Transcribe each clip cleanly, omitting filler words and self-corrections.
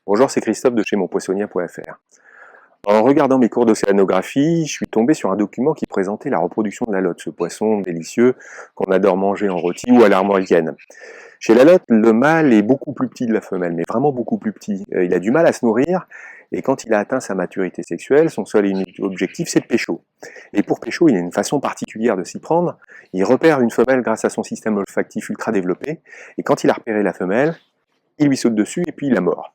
Bonjour, c'est Christophe de chez monpoissonnier.fr. En regardant mes cours d'océanographie, je suis tombé sur un document qui présentait la reproduction de la lotte, ce poisson délicieux qu'on adore manger en rôti ou à l'armoricaine. Chez la lotte, le mâle est beaucoup plus petit de la femelle, mais vraiment beaucoup plus petit. Il a du mal à se nourrir, et quand il a atteint sa maturité sexuelle, son seul et unique objectif, c'est de pécho. Et pour pécho, il a une façon particulière de s'y prendre. Il repère une femelle grâce à son système olfactif ultra développé, et quand il a repéré la femelle, il lui saute dessus et puis il la mord.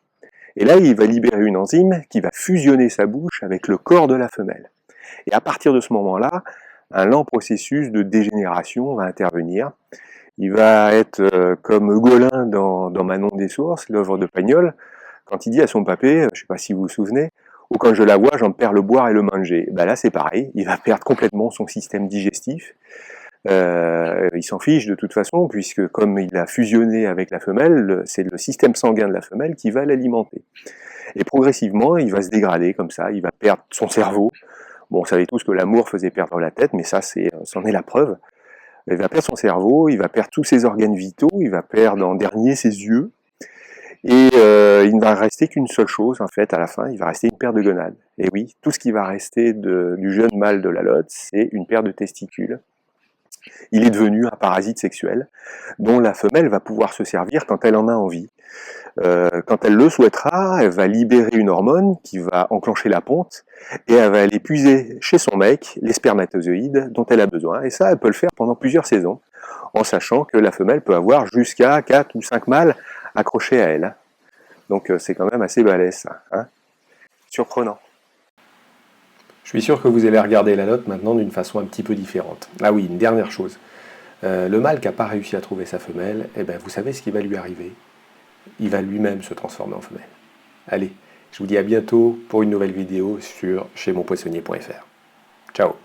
Et là, il va libérer une enzyme qui va fusionner sa bouche avec le corps de la femelle. Et à partir de ce moment-là, un lent processus de dégénération va intervenir. Il va être comme Eugolin dans Manon des Sources, l'œuvre de Pagnol, quand il dit à son papé, je ne sais pas si vous vous souvenez, ou quand je la vois, j'en perds le boire et le manger. Ben là, c'est pareil, il va perdre complètement son système digestif. Il s'en fiche de toute façon, puisque comme il a fusionné avec la femelle, c'est le système sanguin de la femelle qui va l'alimenter. Et progressivement, il va se dégrader comme ça, il va perdre son cerveau. Bon, on savait tous que l'amour faisait perdre la tête, mais ça, c'en est la preuve. Il va perdre son cerveau, il va perdre tous ses organes vitaux, il va perdre en dernier ses yeux, et il ne va rester qu'une seule chose, en fait, à la fin, il va rester une paire de gonades. Et oui, tout ce qui va rester du jeune mâle de la lotte, c'est une paire de testicules. Il est devenu un parasite sexuel, dont la femelle va pouvoir se servir quand elle en a envie. Quand elle le souhaitera, elle va libérer une hormone qui va enclencher la ponte, et elle va aller puiser chez son mec les spermatozoïdes dont elle a besoin. Et ça, elle peut le faire pendant plusieurs saisons, en sachant que la femelle peut avoir jusqu'à 4 ou 5 mâles accrochés à elle. Donc c'est quand même assez balèze, ça. Hein, surprenant. Je suis sûr que vous allez regarder la lotte maintenant d'une façon un petit peu différente. Ah oui, une dernière chose. Le mâle qui n'a pas réussi à trouver sa femelle, eh ben, vous savez ce qui va lui arriver. Il va lui-même se transformer en femelle. Allez, je vous dis à bientôt pour une nouvelle vidéo sur chez monpoissonnier.fr. Ciao.